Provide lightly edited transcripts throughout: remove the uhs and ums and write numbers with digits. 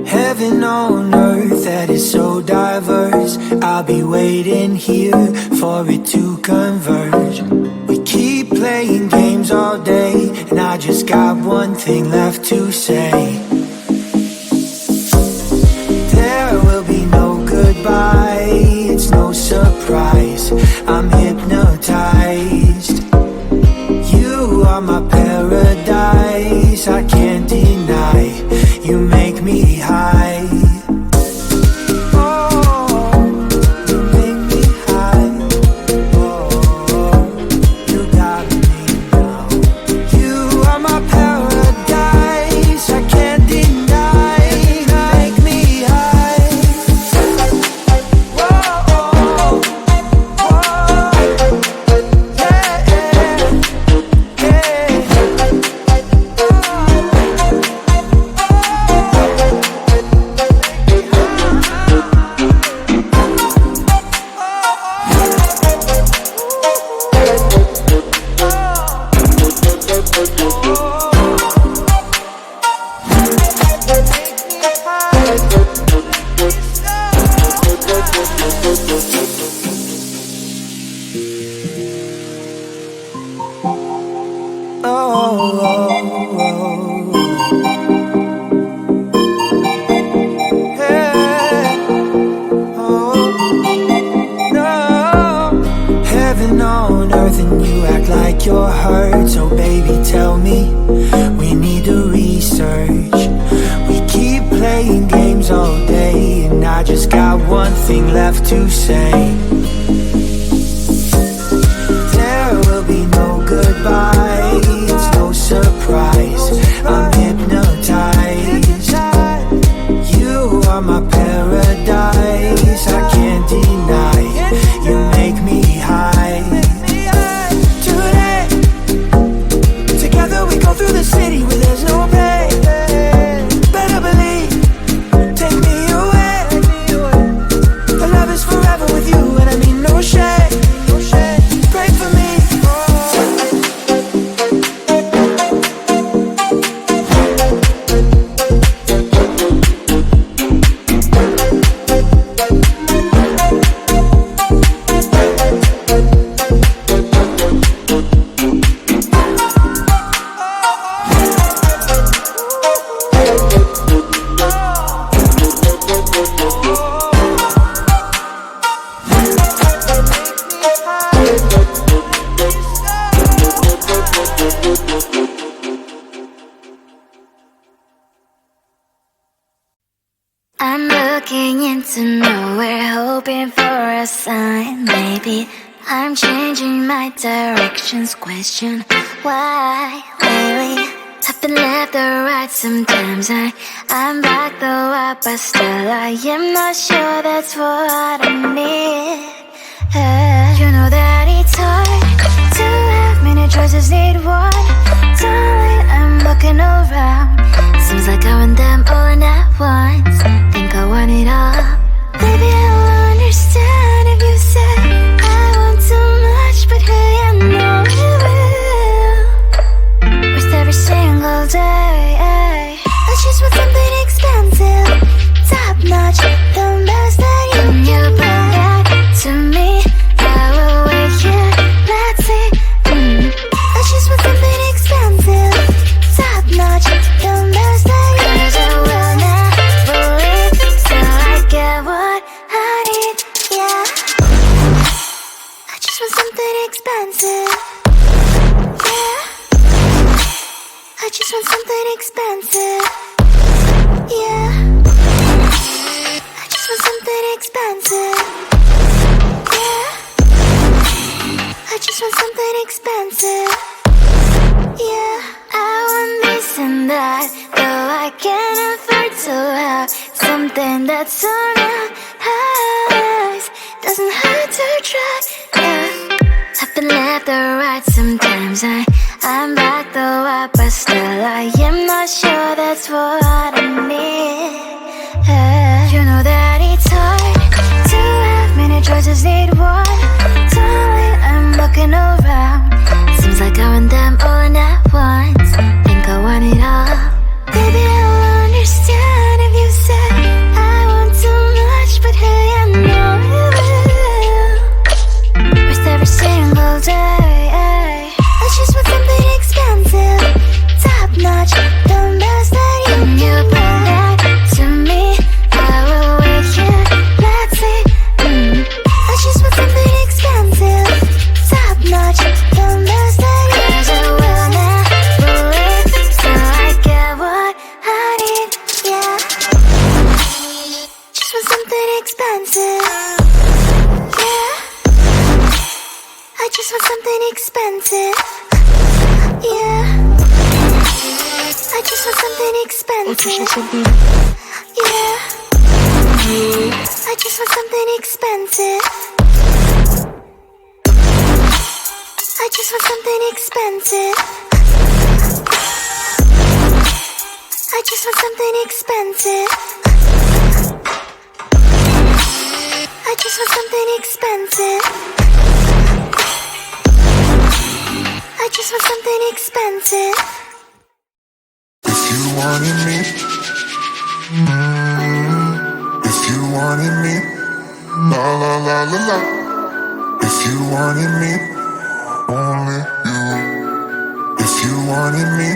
Heaven on earth that is so diverse. I'll be waiting here for it to converge. We keep playing games all day, and I just got one thing left to say. There will be no goodbye, it's no surprise, I'm hypnotized. You are my paradise, I can't deny, you make me high. You're hurt, so baby tell me, we need to research. We keep playing games all day, and I just got one thing left to say. There will be no goodbye, it's no surprise, I'm hypnotized. You are my paradise, I can't deny, you make me high. Through the city where there's no pain, better believe, take me away. Our love is forever with you, and I mean no shade. Pray for me. I'm looking into nowhere, hoping for a sign. Maybe I'm changing my directions. Question why lately I've been left or right. Sometimes I'm back though up, but still I am not sure that's what I need. You know that it's hard to have many choices, need one. Darling, I'm looking around, seems like I want them all at once. Think I want it all. Baby, I'll understand if you say I want too much, but hey, I know it will. Rest every single day. I just want something expensive, top notch, the best that you bring that to me. I will wait here, let's see. I just want something expensive, top notch, the best that you bring. 'Cause I will never leave till I get what I need, yeah. I just want something expensive, yeah. I just want something expensive, yeah. I just want something expensive, yeah. I just want something expensive, yeah. I want this and that, though I can't afford to have something that's so nice. Doesn't hurt to try, yeah. I've been left or right. Sometimes I'm back though up, but still I am not sure that's what I need. You know that it's hard to have many choices, need one. Darling, I'm looking around, seems like I want them all at once. Think I want it all. something expensive. Yeah. I just want something expensive. I just want something expensive. I just want something expensive. I just want something expensive. I just want something expensive. If you wanted me, if you wanted me, la la la la la. If you wanted me, only you. If you wanted me,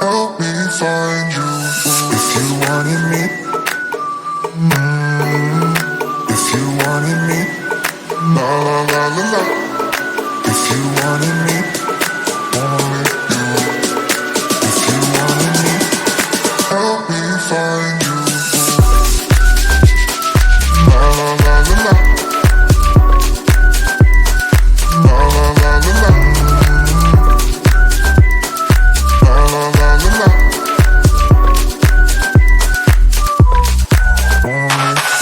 help me find you. If you wanted me, if you wanted me, la la la la la. If you wanted me, only you. If you wanted me, help me find you. La la la la la. La la la la la. La la la la la. Only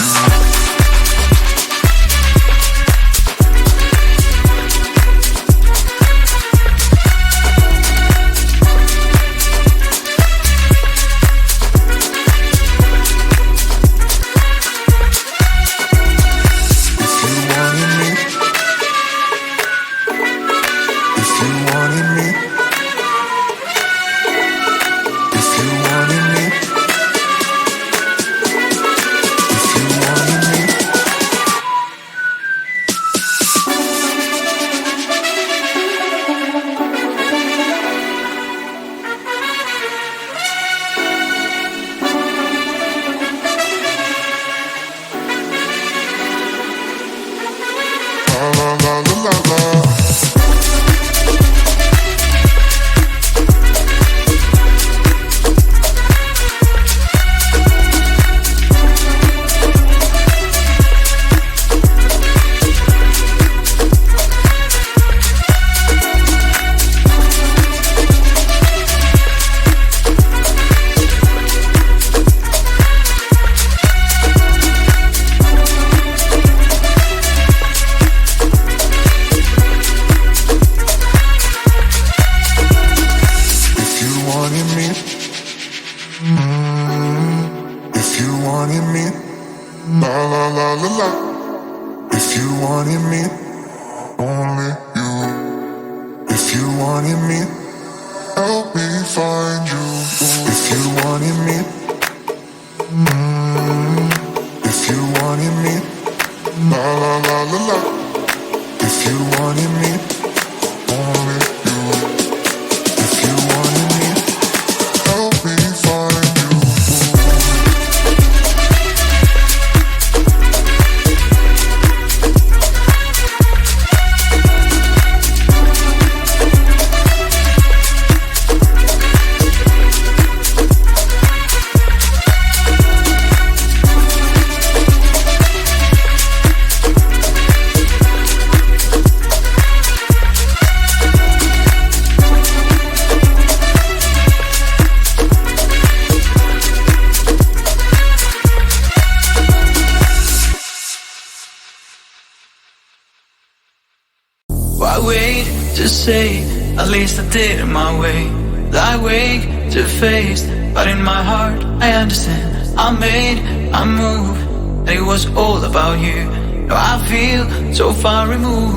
at least I did it my way. Lie awake to face, but in my heart I understand. I made, I moved, and it was all about you. Now I feel so far removed.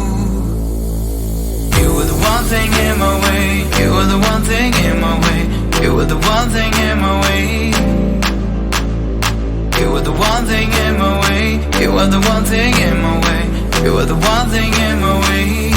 You were the one thing in my way. You were the one thing in my way. You were the one thing in my way. You were the one thing in my way. You were the one thing in my way. You were the one thing in my way.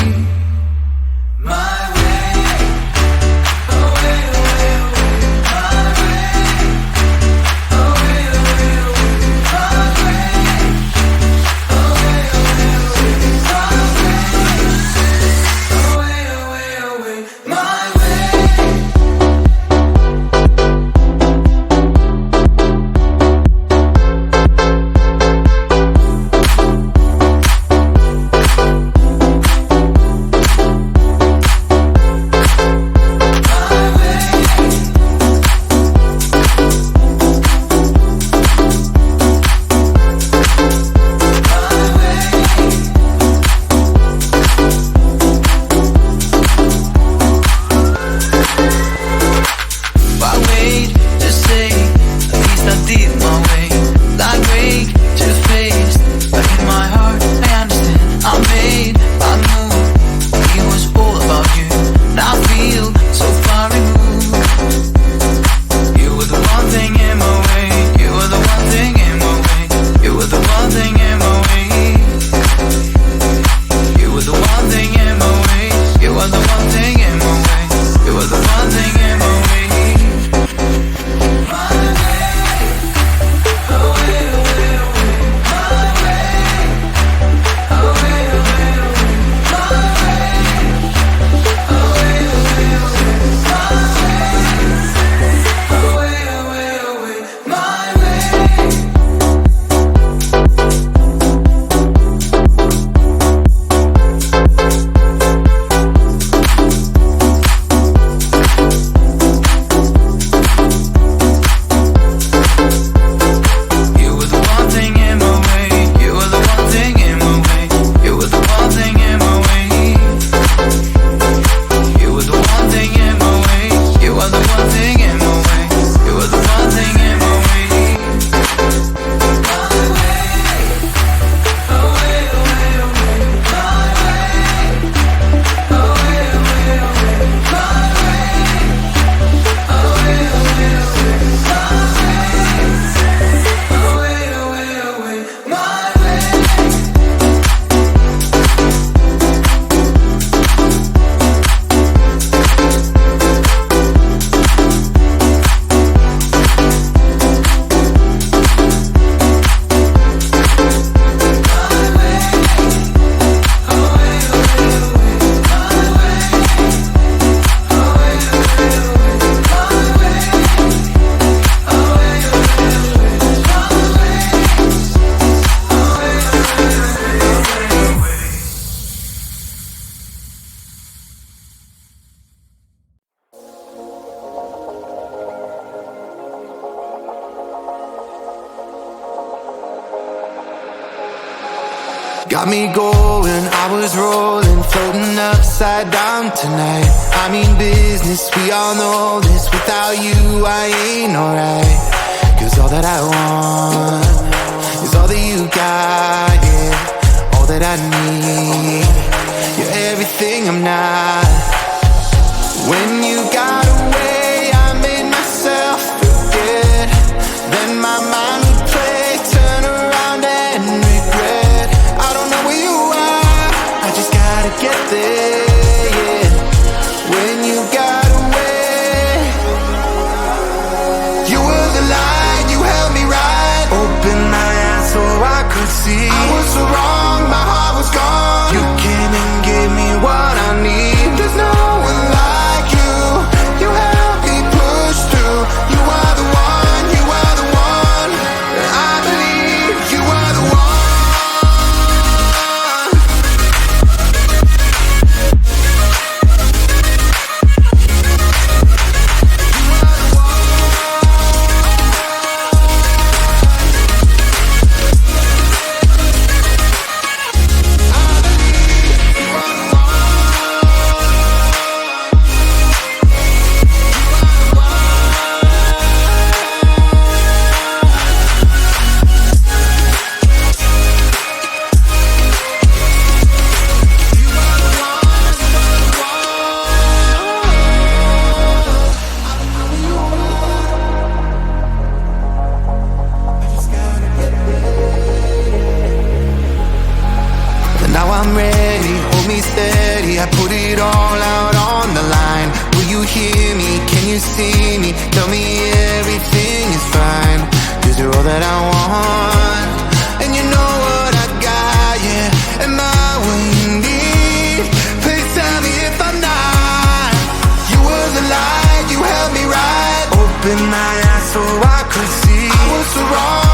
Got me going, I was rolling, floating upside down tonight. I mean business, we all know this. Without you, I ain't alright. Cause all that I want is all that you got, yeah. All that I need, you're everything I'm not. When you got away, I made myself forget. Then my mind would play, turn around and regret. I don't know where you are, I just gotta get there, yeah. When you got away, you were the light, you held me right. Open my eyes so I could see. I was so wrong, my heart was gone. You came and gave me what I need. There's no one like you, you helped me push through. You are the one, you are the one. I believe you are the one. Now I'm ready, hold me steady. I put it all out on the line. Will you hear me? Can you see me? Tell me everything is fine. Cause you're all that I want. And you know what I got, yeah. Am I what you need? Please tell me if I'm not. You were the light, you held me right. Open my eyes so I could see. I was so wrong.